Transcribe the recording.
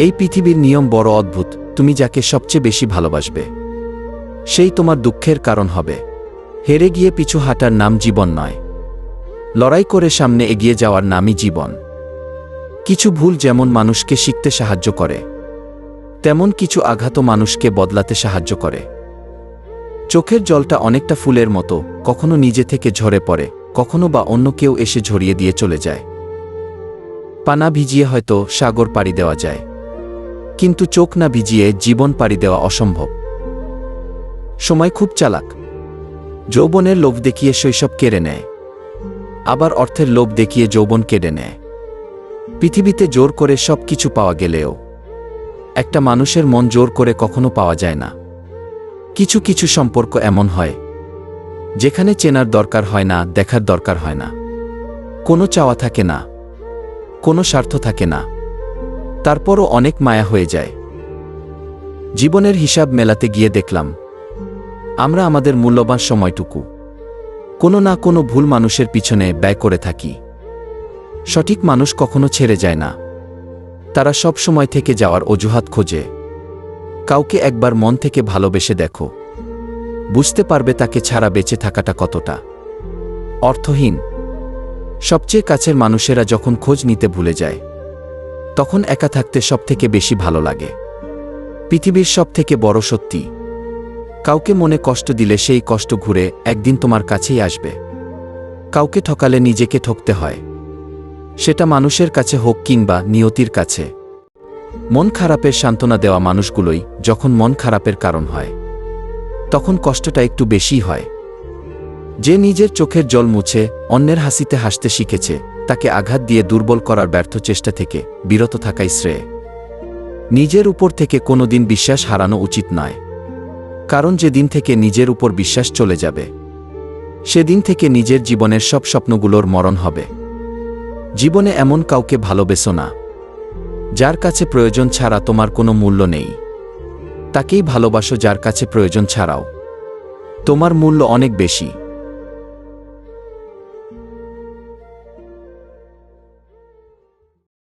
এই পৃথিবীর নিয়ম বড় অদ্ভুত, তুমি যাকে সবচেয়ে বেশি ভালোবাসবে সেই তোমার দুঃখের কারণ হবে। হেরে গিয়ে পিছু হাঁটার নাম জীবন নয়, লড়াই করে সামনে এগিয়ে যাওয়ার নামই জীবন। কিছু ভুল যেমন মানুষকে শিখতে সাহায্য করে, তেমন কিছু আঘাতও মানুষকে বদলাতে সাহায্য করে। চোখের জলটা অনেকটা ফুলের মতো, কখনো নিজে থেকে ঝরে পড়ে, কখনো বা অন্য কেউ এসে ঝরিয়ে দিয়ে চলে যায়। পানা ভিজিয়ে হয়তো সাগর পাড়ি দেওয়া যায়, কিন্তু চোখ না ভিজিয়ে জীবন পাড়ি দেওয়া অসম্ভব। সময় খুব চালাক, যৌবনের লোভ দেখিয়ে শৈশব কেড়ে নেয়, আবার অর্থের লোভ দেখিয়ে যৌবন কেড়ে নেয়। পৃথিবীতে জোর করে সব কিছু পাওয়া গেলেও একটা মানুষের মন জোর করে কখনো পাওয়া যায় না। কিছু কিছু সম্পর্ক এমন হয় যেখানে চেনার দরকার হয় না, দেখার দরকার হয় না, কোনো চাওয়া থাকে না, কোনো স্বার্থ থাকে না, তারপরও অনেক মায়া হয়ে যায়। জীবনের হিসাব মেলাতে গিয়ে দেখলাম আমরা আমাদের মূল্যবান সময়টুকু কোনো না কোনো ভুল মানুষের পিছনে ব্যয় করে থাকি। সঠিক মানুষ কখনো ছেড়ে যায় না, তারা সব সময় থেকে যাওয়ার অজুহাত খোঁজে। কাউকে একবার মন থেকে ভালোবেসে দেখো, বুঝতে পারবে তাকে ছাড়া বেঁচে থাকাটা কতটা অর্থহীন। সবচেয়ে কাছের মানুষেরা যখন খোঁজ নিতে ভুলে যায়, তখন একা থাকতে সবথেকে বেশি ভালো লাগে। পৃথিবীর সবথেকে বড় সত্যি, কাউকে মনে কষ্ট দিলে সেই কষ্ট ঘুরে একদিন তোমার কাছেই আসবে। কাউকে ঠকালে নিজেকে ঠকতে হয়, সেটা মানুষের কাছে হোক কিংবা নিয়তির কাছে। মন খারাপের সান্ত্বনা দেওয়া মানুষগুলোই যখন মন খারাপের কারণ হয়, তখন কষ্টটা একটু বেশি হয়। যে নিজের চোখের জল মুছে অন্যের হাসিতে হাসতে শিখেছে, তাকে আঘাত দিয়ে দুর্বল করার ব্যর্থ চেষ্টা থেকে বিরত থাকাই শ্রেয়। নিজের উপর থেকে কোনোদিন বিশ্বাস হারানো উচিত নয়, কারণ যেদিন থেকে নিজের উপর বিশ্বাস চলে যাবে, সেদিন থেকে নিজের জীবনের সব স্বপ্নগুলোর মরণ হবে। জীবনে এমন কাউকে ভালোবেসো না যার কাছে প্রয়োজন ছাড়া তোমার কোনো মূল্য নেই। তাকেই ভালোবাসো যার কাছে প্রয়োজন ছাড়াও তোমার মূল্য অনেক বেশি।